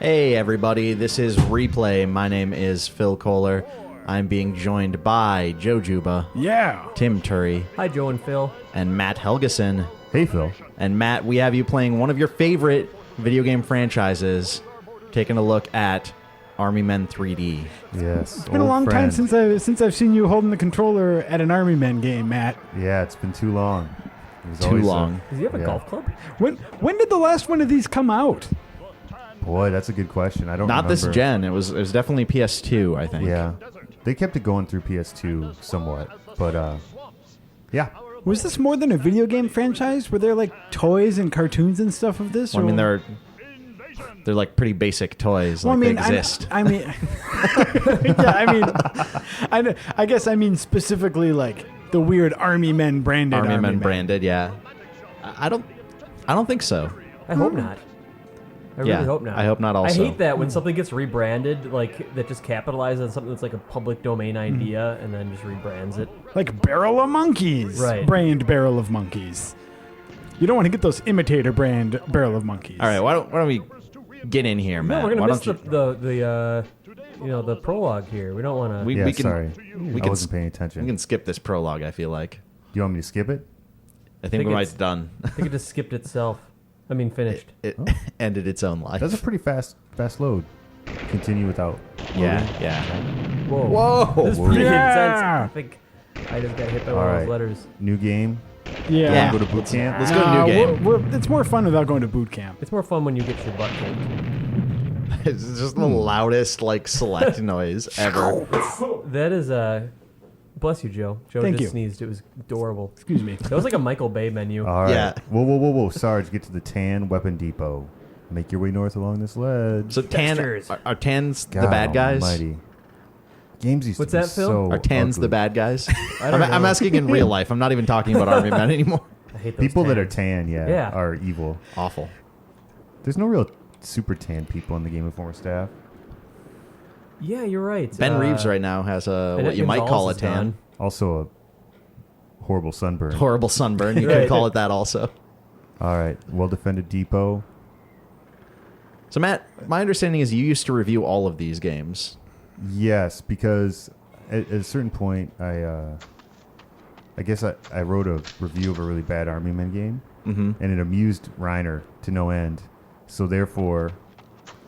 Hey everybody, this is Replay. My name is Phil Kohler. I'm being joined by Joe Juba. Yeah. Tim Turry. Hi, Joe and Phil. And Matt Helgeson. Hey, Phil. And Matt, we have you playing one of your favorite video game franchises, taking a look at Army Men 3D. Yes. It's been a long time since I've seen you holding the controller at an Army Men game, Matt. Yeah, it's been too long. It was Too always long. Does he have a golf club? When did the last one of these come out? Boy, that's a good question. I don't Not remember. this gen. It was definitely PS2, I think. Yeah. They kept it going through PS2 somewhat. But, yeah. Was this more than a video game franchise? Were there like toys and cartoons and stuff of this? Well, I mean, or- they're like pretty basic toys. Well, Like I mean, they exist. I guess I mean specifically like the weird Army Men branded. Army Men branded, yeah. I don't think so. I hope not. I really Yeah, hope not. I hope not also. I hate that when something gets rebranded, like that just capitalizes on something that's like a public domain idea and then just rebrands it. Like Barrel of Monkeys, Right. Brand Barrel of Monkeys. You don't want to get those imitator brand Barrel of Monkeys. All right, why don't we get in here, Matt? No, we're gonna Why miss don't you- the prologue here. We don't want to. We Yeah, can, sorry. We I can, wasn't paying attention. we can skip this prologue, I feel like. Do you want me to skip it? I think think we might it's- have done. I think it just skipped itself. I mean, finished. It ended its own life. That's a pretty fast load. Continue without loading. yeah. Whoa. Whoa. This is pretty Yeah. intense. I think I just got hit by All one of right. those letters. New game. Yeah. Yeah. Go to boot camp. Let's go to new game. It's more fun without going to boot camp. It's more fun when you get your butt kicked. It's just the loudest, like, select noise ever. That is bless you, Joe. Joe Thank just you. sneezed. It was adorable. Excuse me. That was like a Michael Bay menu. All right. Yeah. Whoa. Sarge, get to the Tan Weapon Depot. Make your way north along this ledge. So Textures. are Tans the God bad guys? Almighty. Games used What's to be that, Phil? so Are Tans ugly. the bad guys? I don't I'm know. asking in real life. I'm not even talking about Army Men anymore. I hate those People that are tans. tan, Yeah. are evil. Awful. There's no real super tan people in the Game Informer staff. Yeah, you're right. Ben Reeves right now has a and what you might Gonzalez call a is tan. gone. Also a horrible sunburn. Horrible sunburn. You Right. can call it that also. All right. Well-defended depot. So, Matt, my understanding is you used to review all of these games. Yes, because at a certain point, I guess I wrote a review of a really bad Army Men game, and it amused Reiner to no end. So therefore,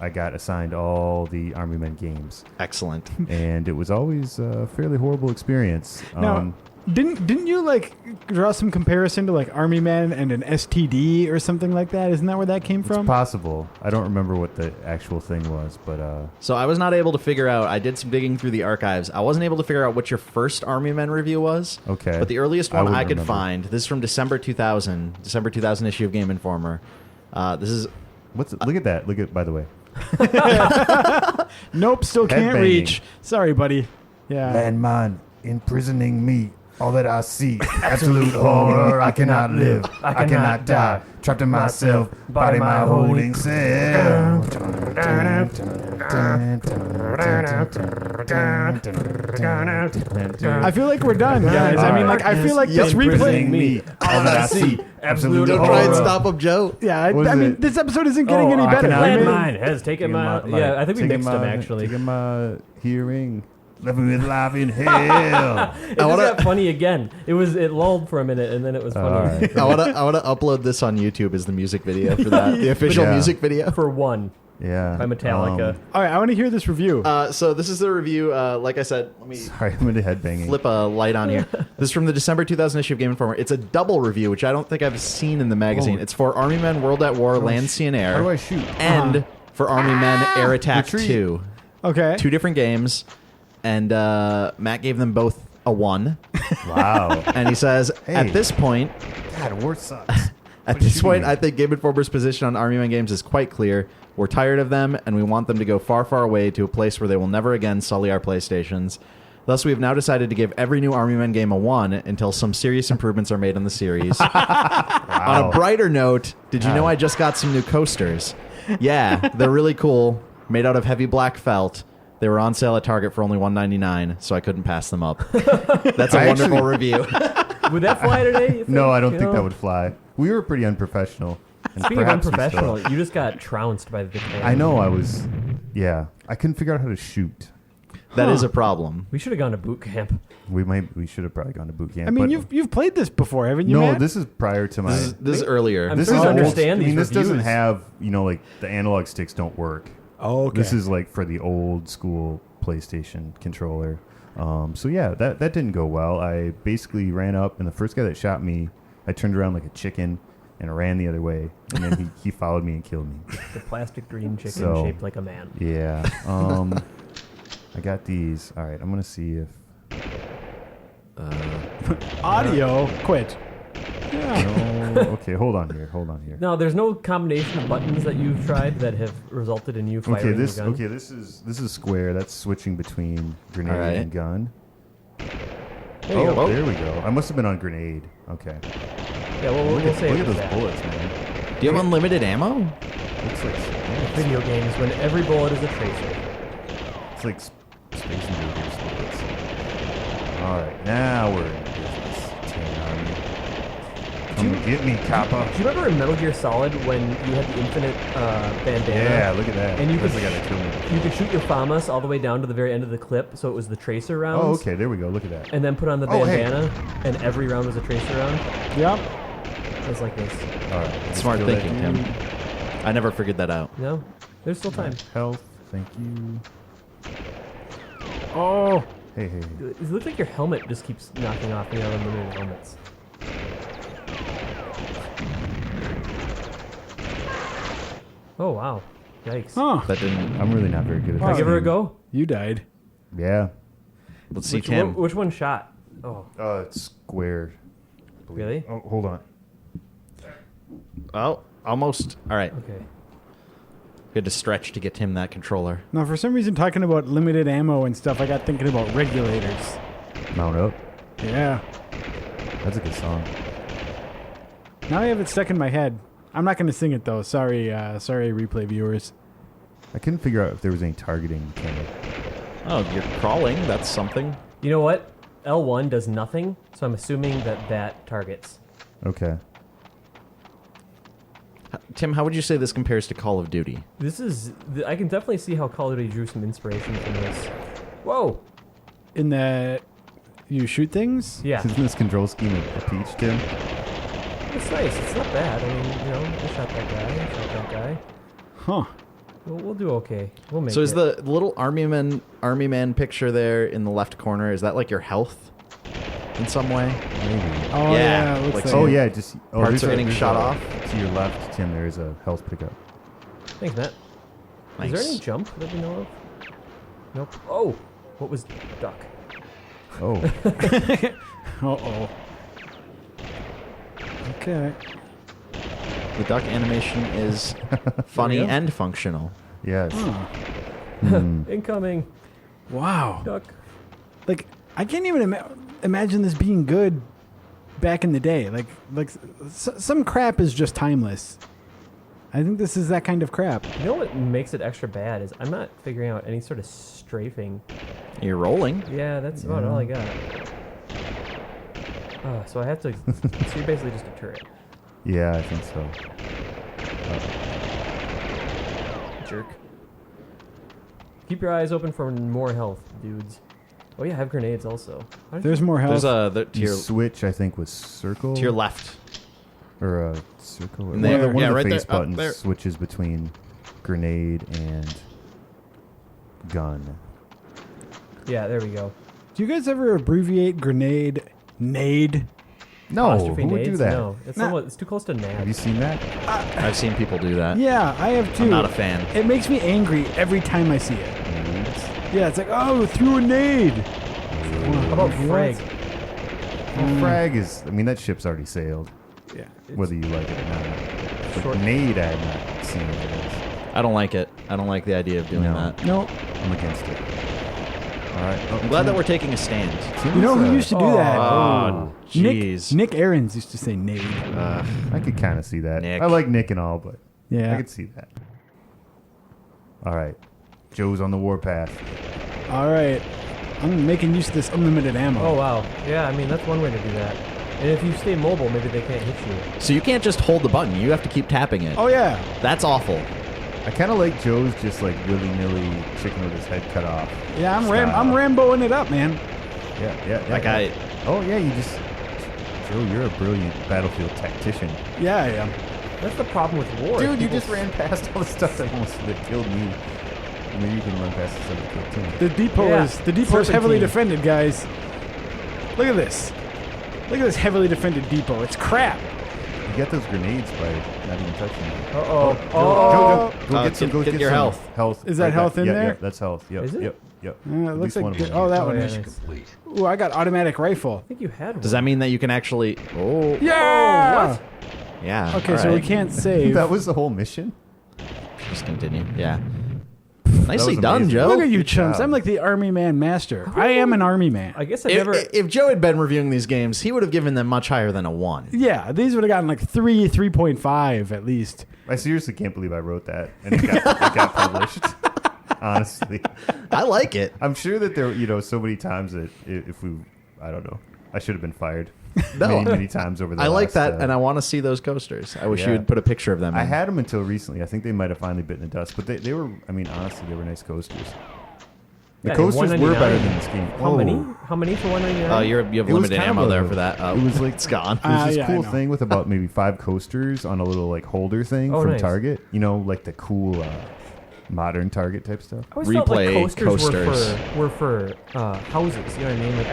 I got assigned all the Army Men games, Excellent. and it was always a fairly horrible experience. Now, didn't you like draw some comparison to like Army Men and an STD or something like that? Isn't that where that came it's from? possible. I don't remember what the actual thing was, but So I was not able to figure out. I did some digging through the archives. I wasn't able to figure out what your first Army Men review was. Okay. But the earliest I one wouldn't I could remember. find. This is from December 2000 issue of Game Informer. This is look at that. Look at, by the way. Nope, still can't Headbanging. reach. Sorry, buddy. Yeah. Landmine imprisoning me. All that I see, absolute horror. I cannot live. I cannot die. Trapped in myself, body my holding cell. I feel like we're done, guys. I mean, like, I feel like this Imprisoning replay. me. All that I see, absolute Don't horror. try and stop him, Joe. Yeah, What is I mean, it? this episode isn't getting any I better. cannot I mean- Landmine has taken my. Yeah, I think we mixed them actually. Taking my hearing. Left me with life in hell. It just got funny again. It lulled for a minute and then it was funny. All right. I want to upload this on YouTube as the music video for that. The official Yeah. music video. For one, Yeah. by Metallica. All right, I want to hear this review. So this is the review. Like I said, let me Sorry, I'm into headbanging. flip a light on here. This is from the December 2000 issue of Game Informer. It's a double review, which I don't think I've seen in the magazine. Oh. It's for Army Men World at War, Land, Sea, and Air. How do I shoot? And for Army Men Air Attack Retreat. 2. Okay. Two different games. And Matt gave them both a 1. Wow. And he says, Hey. at this point, God, war sucks. At this point, I think Game Informer's position on Army Men games is quite clear. We're tired of them, and we want them to go far, far away to a place where they will never again sully our PlayStations. Thus, we have now decided to give every new Army Men game a 1 until some serious improvements are made on the series. On a brighter note, did you know I just got some new coasters? Yeah, they're really cool, made out of heavy black felt. They were on sale at Target for only $1.99, so I couldn't pass them up. That's a wonderful review. Would that fly today? you think? No, I don't You think know? that would fly. We were pretty unprofessional. And Speaking of perhaps we still unprofessional, are. you just got trounced by the camera. I know I was. Yeah, I couldn't figure out how to shoot. That is a problem. We should have gone to boot camp. We should have probably gone to boot camp. I mean, but you've played this before, haven't you? no, Matt? this is prior to my. This is earlier. I'm This sure is you old. understand I mean, these this doesn't reviews. have like the analog sticks don't work. Oh, okay. This is like for the old school PlayStation controller. So yeah, that didn't go well. I basically ran up, and the first guy that shot me, I turned around like a chicken and ran the other way, and then he followed me and killed me. The plastic green chicken So- shaped like a man. Yeah. I got these. All right, I'm gonna see if. Audio. Quit. Yeah. No, okay, hold on here. No, there's no combination of buttons that you've tried that have resulted in you firing This the gun. this is square. That's switching between grenade All right. and gun. There you go. There we go. I must have been on grenade. Okay. Yeah, well, we'll say Look it at was those that. bullets, man. Do you have unlimited ammo? Looks like Video games when every bullet is a tracer. it's like Space Invaders bullets. All right, now we're in business. Tan Army. Come and get me, Kappa. Do you remember in Metal Gear Solid when you had the infinite bandana? Yeah, look at that. And you That's could the guy that killed me. You could shoot your FAMAS all the way down to the very end of the clip, so it was the tracer rounds. Oh, okay. There we go. Look at that. And then put on the Oh, hey. bandana, and every round was a tracer round. Yep. Just like this. All right. let's Smart kill that thinking, dude. Tim. I never figured that out. No? There's still time. Health. Thank you. Oh. Hey. It looks like your helmet just keeps knocking off the unlimited helmets. Oh, wow. Yikes. Huh. That didn't. I'm really not very good at Can I this give her a game. go? You died. Yeah. Let's see, Which, Tim. which one shot? Oh, It's square. really? Oh, hold on. Oh, almost. All right. Okay. We had to stretch to get Tim that controller. Now, for some reason, talking about limited ammo and stuff, I got thinking about regulators. Mount up. Yeah. That's a good song. Now I have it stuck in my head. I'm not going to sing it though. Sorry, replay viewers. I couldn't figure out if there was any targeting. Oh, you're crawling. That's something. You know what? L1 does nothing, so I'm assuming that targets. Okay. Tim, how would you say this compares to Call of Duty? This is... I can definitely see how Call of Duty drew some inspiration from this. Whoa! In that you shoot things. Yeah. Isn't this control scheme a peach, Tim? It's nice. It's not bad. I mean, you know, I shot that guy. Huh. We'll do okay. We'll make So it. is the little army man picture there in the left corner? Is that like your health in some way? Maybe. Oh Yeah, yeah. It looks like like Oh it. yeah, just Parts are getting there's shot a- off? To your left, Tim. There is a health pickup. Thanks, Matt. Is there Nice. any jump that we know of? Nope. Oh! What was duck? Oh, Uh-oh. Okay. The duck animation is funny There we go. and functional. yes. Huh. Hmm. Incoming! Wow. Duck. Like, I can't even imagine this being good back in the day. Like some crap is just timeless. I think this is that kind of crap. You know what makes it extra bad is I'm not figuring out any sort of strafing. You're rolling. Yeah, that's about all I got. So I have to... so you're basically just a turret. Yeah, I think so. Jerk. Keep your eyes open for more health, dudes. Oh yeah, I have grenades also. How did There's more health. There's to You your switch, I think, with circle to your left. or a circle. Or There. one Yeah, of the right face there, up buttons there. switches between grenade and gun. Yeah, there we go. Do you guys ever abbreviate grenade nade? No, Apostrophe who would nades? do that? No, it's, Nah. somewhat, it's too close to Have you NAD. seen that? I've seen people do that. Yeah, I have too. I'm not a fan. It makes me angry every time I see it. Yeah, it's like, oh, threw a nade. How about frag? Well, frag is. I mean, that ship's already sailed, Yeah. whether you like it or not. But Short- grenade, I have not seen what it is. I don't like it. I don't like the idea of doing No. that. No. I'm against it. All right. I'm glad that we're taking a stand. You know who used to do that? Oh, jeez. Nick Aarons used to say nade. I could kind of see that. Nick. I like Nick and all, but Yeah. I could see that. All right. Joe's on the warpath. All right. I'm making use of this unlimited ammo. Oh wow. Yeah, I mean that's one way to do that. And if you stay mobile, maybe they can't hit you. So you can't just hold the button. You have to keep tapping it. Oh, yeah. That's awful. I kind of like Joe's just like willy-nilly chicken with his head cut off. Yeah, I'm style. Ramboing it up, man. Yeah. That guy. Oh yeah, you just Joe, you're a brilliant battlefield tactician. Yeah, I am. That's the problem with war. Dude, you People just ran past all the stuff that killed me. Maybe you can run past the stuff that killed Tim. The depot Yeah, is heavily serpentine. defended, guys. Look at this. Look at this heavily defended depot. It's crap. You get those grenades by not even touching them. Uh-oh. Go get some. get- Go get get your some health. Health. Is that right health back. in Yeah, there? Yeah, that's health. Yep. Is it? Yep. It At looks least like one of them. oh, that Oh, one yeah, is. nice. Ooh, I got automatic rifle. I think you had one. Does that mean that you can actually? Oh. Yeah. what? Yeah. Okay, all so we right. can't save. That was the whole mission. Just continue. Yeah. Nicely was done, amazing. Joe. Look at you, Good chumps. job. I'm like the army man master. I am an army man. I guess I've If, never... if Joe had been reviewing these games, he would have given them much higher than a 1. Yeah, these would have gotten like 3.5 at least. I seriously can't believe I wrote that and it got published. Honestly, I like it. I'm sure that there, so many times that if we, I don't know, I should have been fired No. many times over the I like last, that, and I want to see those coasters. I wish you yeah. would put a picture of them. I in. had them until recently. I think they might have finally bitten the dust, but they were, I mean, honestly, they were nice coasters. The Yeah, coasters were $1.99. better than this game. How Oh. many? How many for 199? Oh, you have It was limited kind of ammo a- there for that. Oh, it was like- it's gone. There's this yeah, I cool know. thing with about maybe 5 coasters on a little like holder thing Oh, from nice. Target. Like the cool modern Target type stuff. I always felt like Replay coasters were for houses. You know what I mean? Like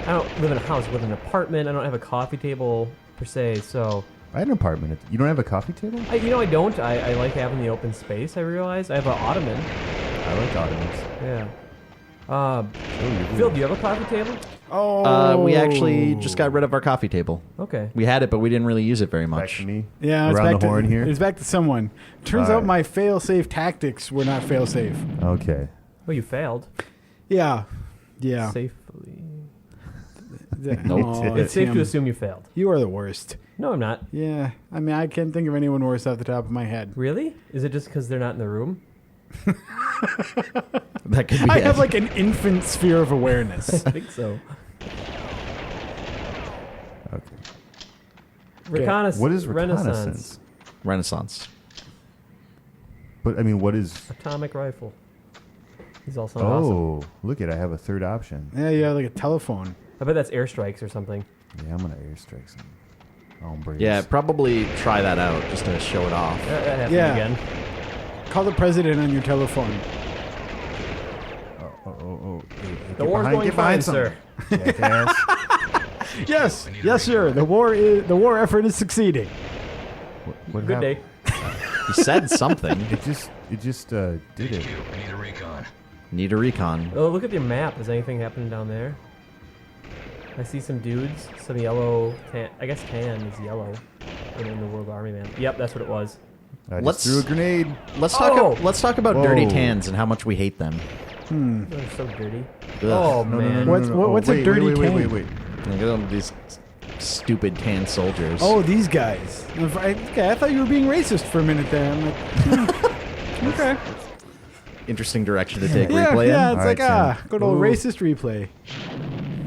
I don't live in a house. I live in an apartment. I don't have a coffee table per se. So I had an apartment. You don't have a coffee table? I don't. I like having the open space. I realize I have an ottoman. I like ottomans. Yeah. Oh, you're Phil, do you have a coffee table? Oh, We actually just got rid of our coffee table. Okay. We had it, but we didn't really use it very back much. to me. Yeah, it's around back the horn to, here. It's back to someone. Turns All out right. my fail-safe tactics were not fail-safe. Okay. Well, you failed Yeah. safely. Oh, It's safe to Tim, assume you failed. you are the worst. No, I'm not. Yeah, I mean, I can't think of anyone worse off the top of my head. Really? Is it just because they're not in the room? That could be I it. have like an infant sphere of awareness. I think so. Okay. Reconnaissance. What is Renaissance. reconnaissance? Renaissance. But I mean, what is? Atomic rifle. These all sound awesome. Oh, look at! I have a third option. Yeah, you have like a telephone. I bet that's airstrikes or something. Yeah, I'm gonna airstrike some hombres. Yeah, probably try that out just to show it off. That happened Yeah. again. Call the president on your telephone. Oh. Hey, The get war's behind- going get behind fine, sir. some- Jackass. Yes, sir. The war effort is succeeding. What Good happened? day. He said something. It just did it. Need a recon. Oh, look at the map. Is anything happening down there? I see some dudes. Some yellow. Tan. I guess tan is yellow. In the World Army Man. Yep, that's what it was. I just Let's- threw a grenade. Let's Oh! talk about dirty Whoa. tans and how much we hate them. They're so dirty. Ugh. Oh No, man. What's a dirty tan? wait. Look at all these stupid tan soldiers. Oh, these guys. Okay, I thought you were being racist for a minute there. I'm like, okay. Interesting direction to take Yeah, replay yeah. in. It's All right, Tim. good old Ooh. racist replay.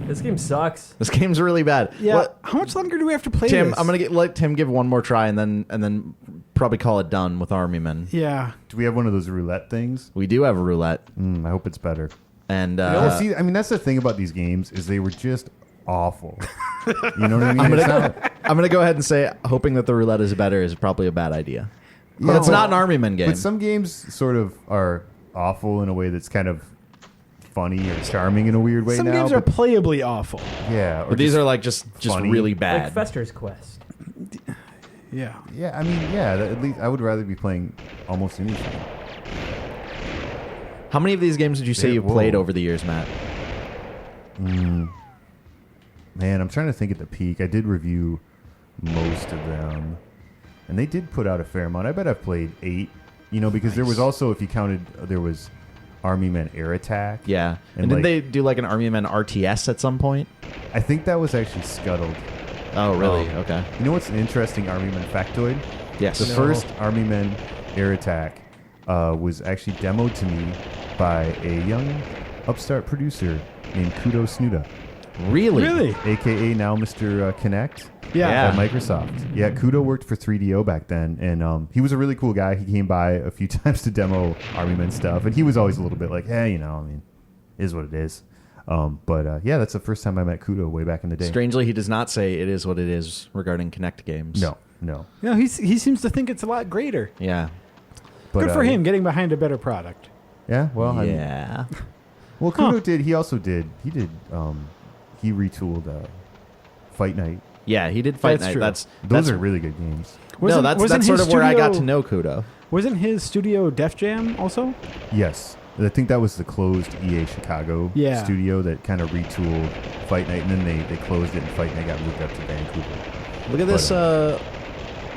This game sucks. This game's really bad. Yeah. What- How much longer do we have to play Tim, this? I'm gonna let Tim give one more try and then probably call it done with Army Men. Yeah. Do we have one of those roulette things? We do have a roulette, I hope it's better. and See, I mean, that's the thing about these games is they were just awful. You know what I mean? I'm gonna go ahead and say hoping that the roulette is better is probably a bad idea. But Yeah, it's not an Army Men game. But some games sort of are awful in a way that's kind of funny or charming in a weird way Some now. games are but- playably awful. yeah, or But these just- are like just funny. really Like bad. Fester's Quest. Yeah. Yeah, I mean, yeah. At least I would rather be playing almost anything. How many of these games did you say Yeah, you've whoa. played over the years, Matt? Man, I'm trying to think at the peak. I did review most of them, and they did put out a fair amount. I bet I've played 8. You know, because there was also, if you counted, there was Army Men Air Attack. Yeah. And And did like- they do like an Army Men RTS at some point? I think that was actually scuttled. Oh, really? Okay. You know what's an interesting Army Men factoid? Yes. The first Army Men Air Attack was actually demoed to me by a young upstart producer named Kudo Snuda, Really? Really? aka now Mr. Connect. Yeah. At Microsoft. Yeah, Kudo worked for 3DO back then, and he was a really cool guy. He came by a few times to demo Army Men stuff, and he was always a little bit like, hey, I mean, is what it is. But yeah, that's the first time I met Kudo way back in the day. Strangely, he does not say it is what it is regarding Kinect games. No. No, he seems to think it's a lot greater. Yeah. But, Good for him getting behind a better product. Yeah, well, Yeah. well, Kudo did. He also did. He retooled Fight Night. Yeah, he did Fight That's Night. true. That's Those are really good games. no, that's sort of where I got to know Kudo. Wasn't his studio Def Jam also? Yes. I think that was the closed EA Chicago Yeah. studio that kind of retooled Fight Night, and then they closed it, and Fight Night got moved up to Vancouver. Look at this.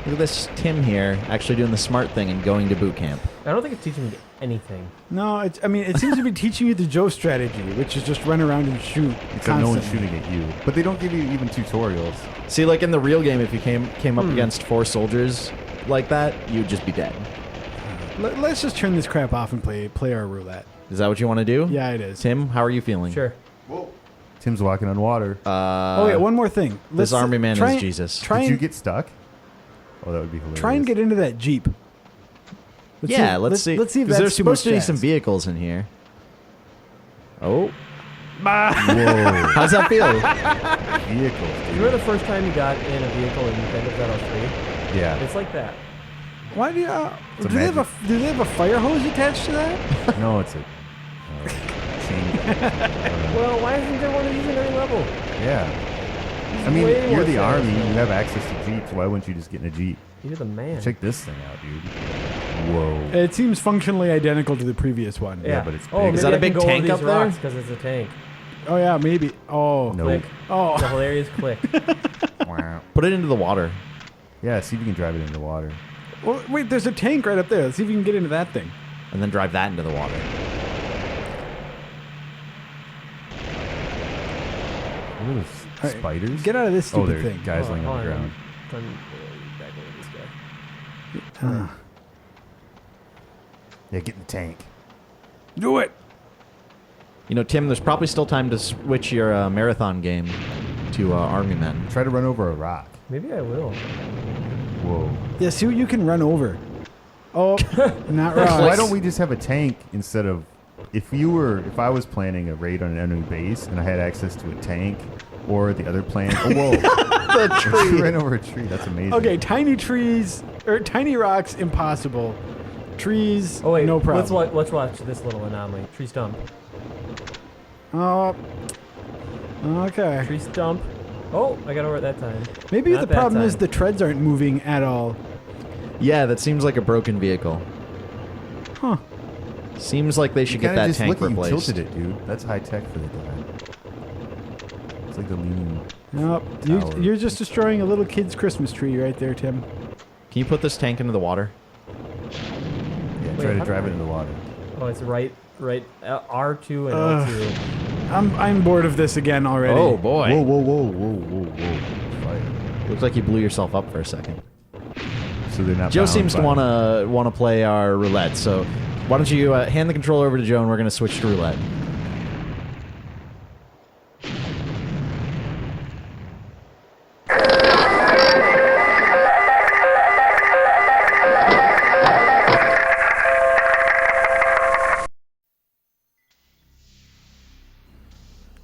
Look at this Tim here, actually doing the smart thing and going to boot camp. I don't think it's teaching me anything. No, it seems to be teaching you the Joe strategy, which is just run around and shoot. Except no one's constantly. shooting at you. But they don't give you even tutorials. See, like in the real game, if you came up against 4 soldiers like that, you'd just be dead. Let's just turn this crap off and play our roulette. Is that what you want to do? Yeah, it is. Tim, how are you feeling? Sure. Tim's walking on water. Oh wait, one more thing. This army man try is and- Jesus. Try Did and you get stuck? Oh, that would be hilarious. try and get into that Jeep. Yeah, let's see. Let's see if 'Cause that's there's too much supposed to be to some ask. vehicles in here. Oh, Whoa. how's that feel? Vehicles, dude. Remember the first time you got in a vehicle in Grand Theft Auto 3? Yeah. It's like that. Why do you? It's a Do they have a magic- Do they have a fire hose attached to that? No, it's a chain. Well, why isn't there one of these in every level? Yeah. This I is mean, way you're more the army. You satisfying. have access to Jeeps. Why wouldn't you just get in a Jeep? You're the man. Check this thing out, dude. Whoa. It seems functionally identical to the previous one. Yeah, but it's oh, big. maybe Is that a I can big go over tank these up there? rocks because it's a tank. Oh yeah, maybe. Oh. No. Click. Oh. The hilarious click. Wow. Put it into the water. Yeah, see if you can drive it in the water. Well, wait, there's a tank right up there. Let's see if you can get into that thing. And then drive that into the water. What are those All right, spiders? Get out of this Oh, stupid they're thing. guys laying Hold on the ground. Back over this guy. Yeah, get in the tank. Do it. You know, Tim, there's probably still time to switch your marathon game to Army Men. Try to run over a rock. Maybe I will. Whoa. Yeah, see what you can run over. Oh, not wrong. Why don't we just have a tank instead of... If I was planning a raid on an enemy base and I had access to a tank or the other plan... Oh, whoa. The She ran over a tree. That's amazing. Okay, tiny trees or tiny rocks, impossible. Trees, Oh wait, no problem. Let's watch this little anomaly. Tree stump. Oh, okay. Tree stump. Oh, I got over it that time. Maybe Not the that problem is time. the treads aren't moving at all. Yeah, that seems like a broken vehicle. Huh. Seems like they should You get kinda that just tank look at you replaced. tilted it, dude. That's high tech for the time. It's like the leaning... Nope. Tower. You're just destroying a little kid's Christmas tree right there, Tim. Can you put this tank into the water? Yeah, Wait, try how to drive do it I- in the water. Oh, it's right. R2 and Ugh. L2. I'm bored of this again already. Oh boy! Whoa, whoa, whoa, whoa, whoa, whoa. Fire. Looks like you blew yourself up for a second. So they're not Joe bound seems to by- want to play our roulette. So why don't you hand the controller over to Joe and we're going to switch to roulette.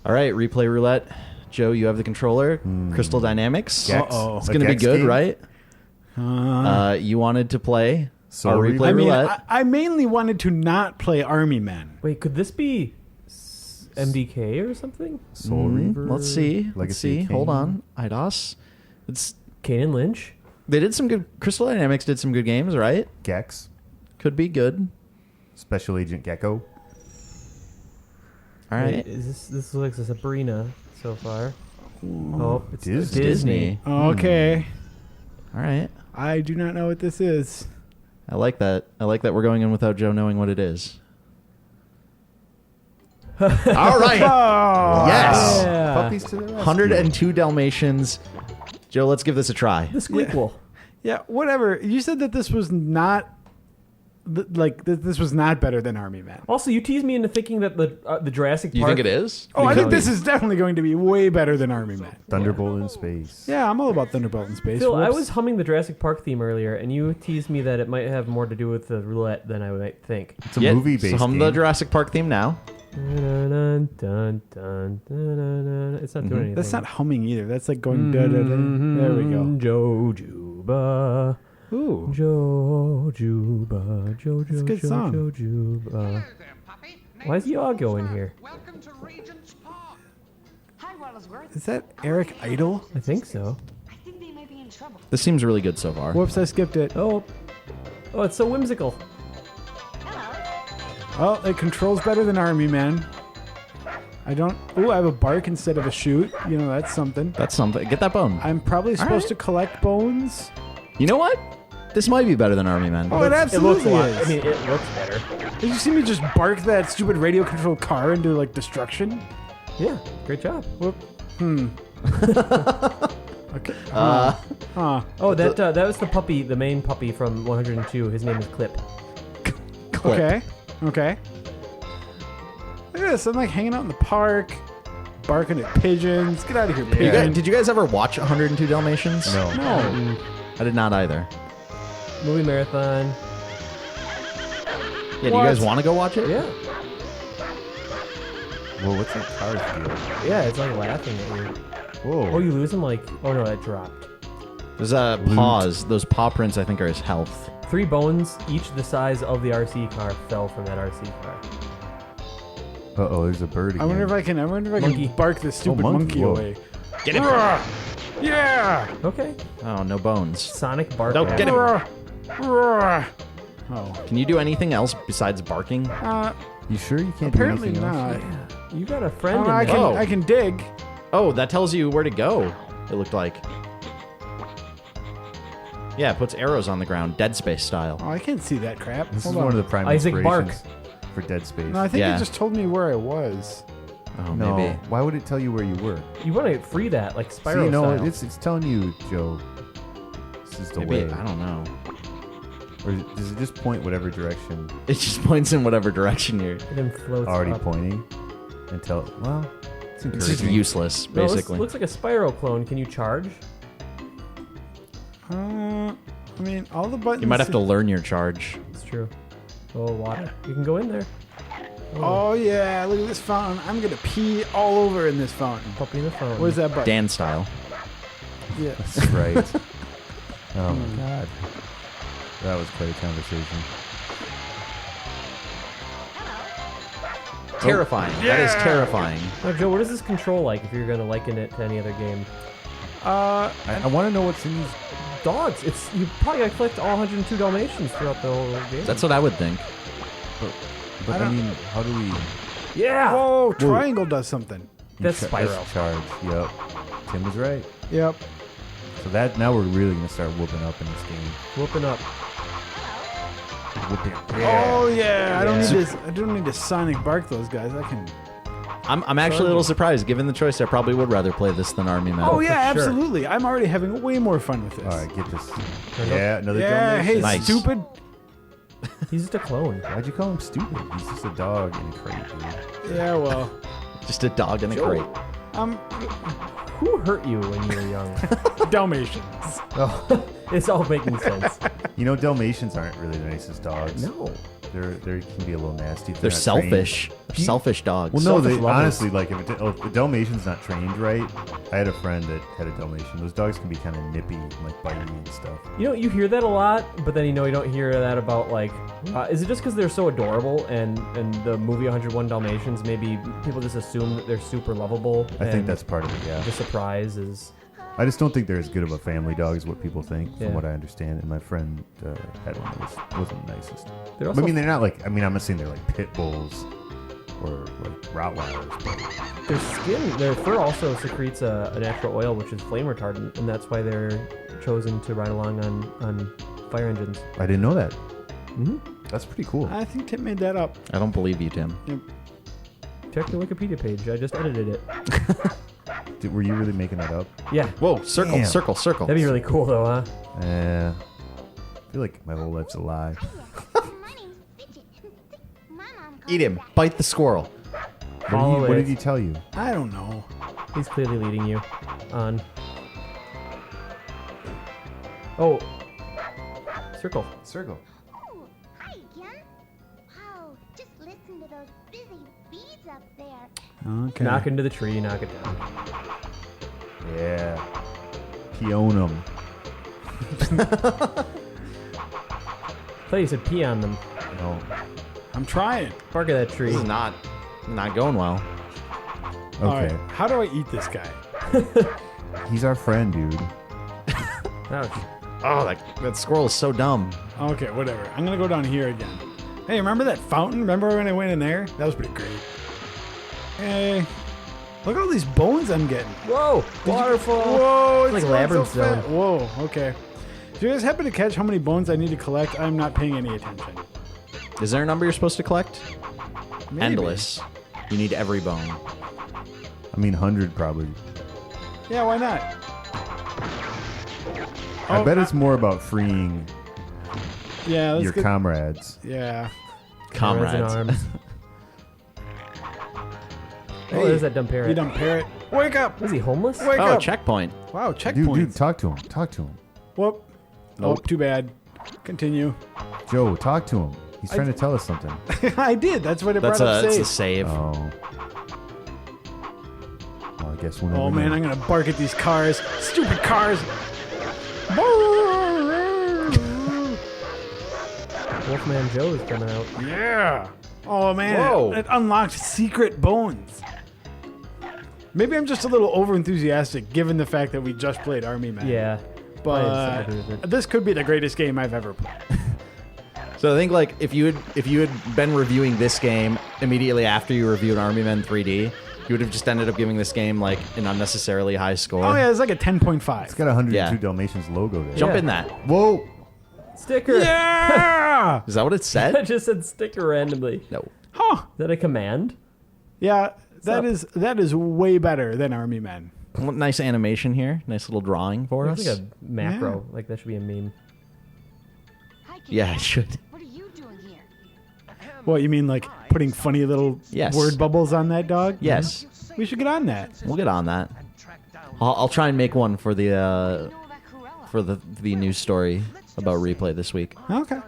All right, replay roulette. Joe, you have the controller. Crystal Dynamics. Gex. Uh-oh. It's going to be Gex good, game? right? You wanted to play Soul our Reaver? replay I mean, roulette. I mainly wanted to not play Army Men. Wait, could this be MDK or something? Soul Reaver. Let's see. Let's Legacy see. of Kain. Hold on. IDOS. It's Kane and Lynch? they did some good. Crystal Dynamics did some good games, right? Gex. Could be good. Special Agent Gecko. All right. Wait, this looks like a Sabrina so far. Oh, it's Disney. Disney. Okay. All right. I do not know what this is. I like that. I like that we're going in without Joe knowing what it is. All right. Oh. Yes. Yeah. Puppies to the rescue. 102 Dalmatians. Joe, let's give this a try. The Squeakquel. Yeah, whatever. You said that this was not this was not better than Army Men. Also, you teased me into thinking that the Jurassic You Park. think it is? Oh, I think this is definitely going to be way better than Army Men. Thunderbolt in space. Yeah, I'm all about Thunderbolt in space. Phil, I Whoops. was humming the Jurassic Park theme earlier, and you teased me that it might have more to do with the roulette than I might think. It's a movie-based so hum game. the Jurassic Park theme now. Dun, dun, dun, dun, dun, dun. It's not doing anything. That's not humming either. That's like going da da da. There we go. Jojuba. Ooh. Jojuba. Jojo. It's a good song. Jojuba. Why is Yago in here? Welcome to Regent's Park. Hi, Wallsworth. Is that Eric Idle? I think so. I think they might be in trouble. This seems really good so far. Whoops, I skipped it. Oh, it's so whimsical. Oh, it controls better than Army Man. I don't. Ooh, I have a bark instead of a shoot. You know, that's something. That's something. Get that bone. I'm probably supposed right. to collect bones. You know what? This might be better than Army Men. Oh, it absolutely It looks a lot. is. I mean, it looks better. Did you see me just bark that stupid radio-controlled car into like destruction? Yeah, great job. Whoop. Okay. Huh. Oh, that was the puppy, the main puppy from 102. His name is Clip. Okay. Okay. Look at this. I'm like hanging out in the park, barking at pigeons. Get out of here, pigeon. Did you guys ever watch 102 Dalmatians? No. No. I did not either. Movie marathon. Yeah, do you guys want to go watch it? Yeah. Well, what's that card deal? Yeah, it's like laughing at you. Whoa. Oh, you lose him? Like, oh no, that dropped. There's paws. Those paw prints, I think, are his health. 3 bones, each the size of the RC car, fell from that RC car. Uh-oh, there's a bird again. I wonder if I can Monkey. bark this stupid monkey. monkey Whoa. away. Get him. Yeah. Okay. Oh, no bones. Sonic bark. No, get him. Oh. Can you do anything else besides barking? You sure you can't Apparently do anything else? not. You got a friend in I there. can. Oh. I can dig. Oh, that tells you where to go, it looked like. Yeah, it puts arrows on the ground, Dead Space style. Oh, I can't see that crap. This Hold is on. one of the prime Isaac inspirations for Dead Space. No, I think Yeah. it just told me where I was. Oh, No, maybe. why would it tell you where you were? You want to free that, like Spyro See, no, style. it's telling you, Joe. This is the Maybe, way. I don't know. Or does it just point whatever direction It just points in whatever direction you're. It then floats already up. pointing? Until well, it's It's just encouraging. useless, No, basically. looks like a Spyro clone. Can you charge? I mean, all the buttons. You might have to learn your charge. It's true. Oh, water. You can go in there. Oh yeah! Look at this fountain. I'm gonna pee all over in this fountain. Puppy in the phone. Where's that button? Dan style. Yeah. That's right. Oh my god, that was quite a conversation. Terrifying. That is terrifying. Now, Joe, what is this control like if you're going to liken it to any other game? I want to know what's in these. Dogs. It's you probably got to collect all 102 Dalmatians throughout the whole game. That's what I would think. But I mean, how do we? yeah. Oh, triangle does something. That's Spyro. Charge. Yep. Tim was right. Yep. So that now we're really gonna start whooping up in this game. Whooping up. Whooping. Oh yeah! I don't Yeah. need to. I don't need to sonic bark those guys. I can. I'm actually a little surprised. Given the choice, I probably would rather play this than Army Men. Oh yeah, for sure. absolutely. I'm already having way more fun with this. All right, get this. Yeah, another Yeah. Hey, Dalmatian. Nice. stupid. He's just a clone. Why'd you call him stupid? He's just a dog in a crate, dude. Yeah. Well. Just a dog in a crate. Who hurt you when you were young? Dalmatians. It's all making sense. You know, Dalmatians aren't really the nicest dogs. No. They can be a little nasty. if They're not trained. selfish. They're selfish dogs. Well, no, Selfish they lovers. honestly like if a Dalmatian's not trained right. I had a friend that had a Dalmatian. Those dogs can be kind of nippy, and, like biting and stuff. You know, you hear that a lot, but then you don't hear that about like. Is it just because they're so adorable and the movie 101 Dalmatians? Maybe people just assume that they're super lovable. I think and that's part of it. Yeah. the surprise is. I just don't think they're as good of a family dog as what people think, Yeah. from what I understand. And my friend had one that wasn't the nicest. They're I also mean, they're not like. I mean, I'm not saying they're like pit bulls or like Rottweilers, but their skin, their fur also secretes a natural oil which is flame retardant, and that's why they're chosen to ride along on fire engines. I didn't know that. Mm-hmm. That's pretty cool. I think Tim made that up. I don't believe you, Tim. Check the Wikipedia page. I just edited it. Were you really making that up? Yeah, Whoa, circle, Damn. circle, circle. that'd be really cool though, huh? I feel like my whole life's a lie. Money Eat him. Bite the squirrel. Follow What it. did he tell you? I don't know. He's clearly leading you on. Oh. Circle. Circle. Oh, hi again. Wow, just listen to those busy bees up there. Okay. Knock into the tree, knock it down. Yeah. Peonum. Thought you said pee on them. No. I'm trying. Bark at that tree. This is not going well. All Okay. right. How do I eat this guy? He's our friend, dude. Ouch. Oh, that squirrel is so dumb. Okay, whatever. I'm gonna go down here again. Hey, remember that fountain? Remember when I went in there? That was pretty great. Hey, look at all these bones I'm getting. Whoa! Waterfall! Whoa, It's like going Labyrinth so fast. Zone. Whoa, okay. Do you guys happen to catch how many bones I need to collect? I'm not paying any attention. Is there a number you're supposed to collect? Maybe. Endless. You need every bone. I mean, 100 probably. Yeah, why not? I Oh, bet it's more about freeing Yeah, let's your get, comrades. yeah. Comrades in Comrades. arms. Hey, Oh, there's that dumb parrot. You dumb parrot. Wake up! Was he homeless? Wake Oh, up! checkpoint. Wow, Dude, checkpoint. talk to him. Talk to him. Whoop. Nope. Oh, too bad. Continue. Joe, talk to him. He's trying to tell us something. I did. That's what it That's brought up. a Save. save. Oh. Well, I guess we'll never Oh man, know. I'm gonna bark at these cars. Stupid cars. Wolfman Joe is coming out. Yeah. Oh man, Whoa. it unlocked secret bones. Maybe I'm just a little over enthusiastic given the fact that we just played Army Men. Yeah. Probably has something to do with But it. this could be the greatest game I've ever played. So I think like if you had been reviewing this game immediately after you reviewed Army Men 3D, you would have just ended up giving this game like an unnecessarily high score. Oh yeah, it's like a 10.5. It's got a 102 Yeah. Dalmatians logo there. Jump Yeah. in that. Whoa! Sticker! Yeah. Is that what it I said? just said sticker randomly. Is No. Huh. that a command? Yeah, up? that is way better than Army Men. Nice animation here. Nice little drawing for It's us. like a macro. Like that should be a meme. Hi, kid. Yeah, it should. What are you doing here? What, you mean like putting funny little Yes. word bubbles on that dog? Yes. We should get on that. We'll get on that. I'll try and make one for the You know about Cruella? for the news story about replay this week. Okay.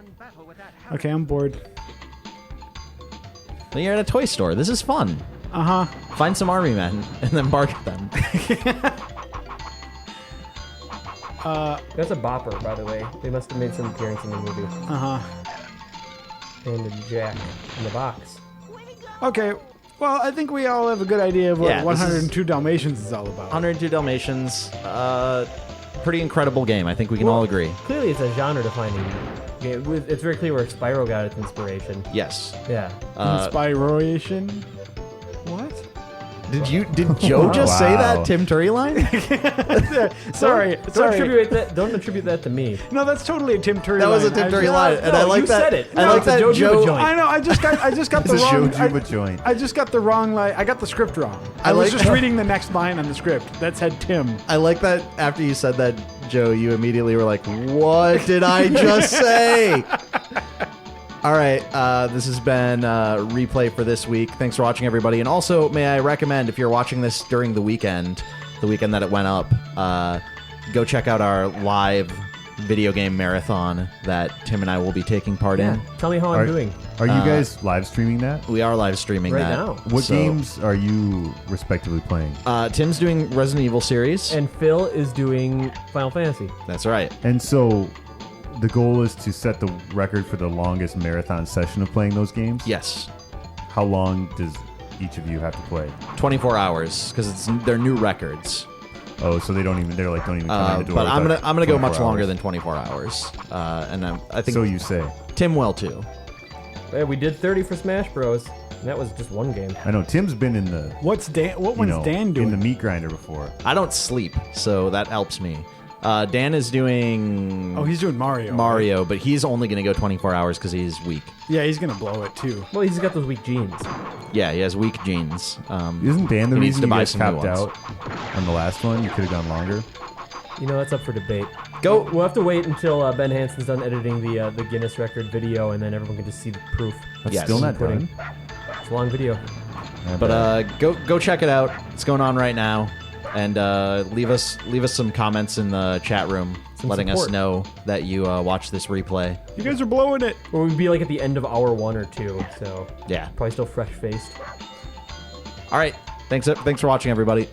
Okay, I'm bored. Then you're at a toy store. This is fun. Uh-huh. Find some army men and then bark at them. That's a bopper, by the way. They must have made some appearance in the movie. Uh-huh. And a jack in the box. Okay. Well, I think we all have a good idea of what Yeah, this is- 102 Dalmatians is all about. 102 Dalmatians. Pretty incredible game. I think we can all agree. Clearly, it's a genre-defining game. It's very clear where Spyro got its inspiration. Yes. Yeah. Inspiration? What? Did Joe just say Wow. that Tim Curry line? Sorry. Don't Sorry. attribute that to me. No, that's totally a Tim Curry That was a line. Tim Curry no, line, and no, I like you that. said it. I No, like it's a that Joe Joe. Juba joint. I know. I just got the It's a wrong. Joe Juba joint. I just got the wrong line. I got the script wrong. I I was like- just reading the next line on the script that said Tim. I like that after you said that, Joe, you immediately were like, what did I just say? All right, this has been Replay for this week. Thanks for watching, everybody. And also, may I recommend, if you're watching this during the weekend that it went up, go check out our live video game marathon that Tim and I will be taking part Yeah. in. Tell me how I'm doing Are you guys live streaming that? We are live streaming right that. now. What So, games are you respectively playing? Tim's doing Resident Evil series. And Phil is doing Final Fantasy. That's right. And so the goal is to set the record for the longest marathon session of playing those games? Yes. How long does each of you have to play? 24 hours, because they're new records. Oh, so they're don't even come in the door. But I'm without gonna go 24 much longer hours. than 24 hours, and I think So you say. Tim will too. Yeah, we did 30 for Smash Bros. And that was just one game. I know Tim's been in the What's Dan? What one's Dan doing? in the meat grinder before. I don't sleep, so that helps me. Dan is doing Oh, he's doing Mario. Mario, but he's only gonna go 24 hours because he's weak. Yeah, he's gonna blow it too. Well, he's got those weak genes. Yeah, he has weak genes. Isn't Dan the he needs reason to you buy guys some new capped ones. out on the last one? You could have gone longer. You know, that's up for debate. Go. We'll have to wait until Ben Hansen's done editing the Guinness record video, and then everyone can just see the proof. That's Yes. still not Pudding. done. It's a long video. But go check it out. It's going on right now, and leave us some comments in the chat room, letting us support. know that you watched this replay. You guys are blowing it. Or we'd be like at the end of hour 1 or 2, so Yeah. probably still fresh faced. All right. Thanks for watching, everybody.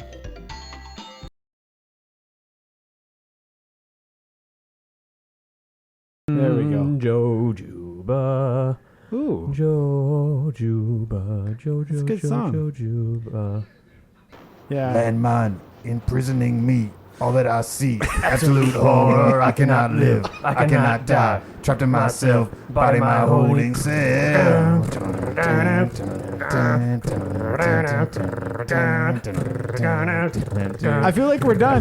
There we go. Jojuba. Ooh. Jojuba. Jojo. That's a good song. Jojuba. Yeah. Landmine imprisoning me. All that I see, absolute horror. I cannot live, I cannot die. Trapped in myself, body my holding cell. I feel like we're done.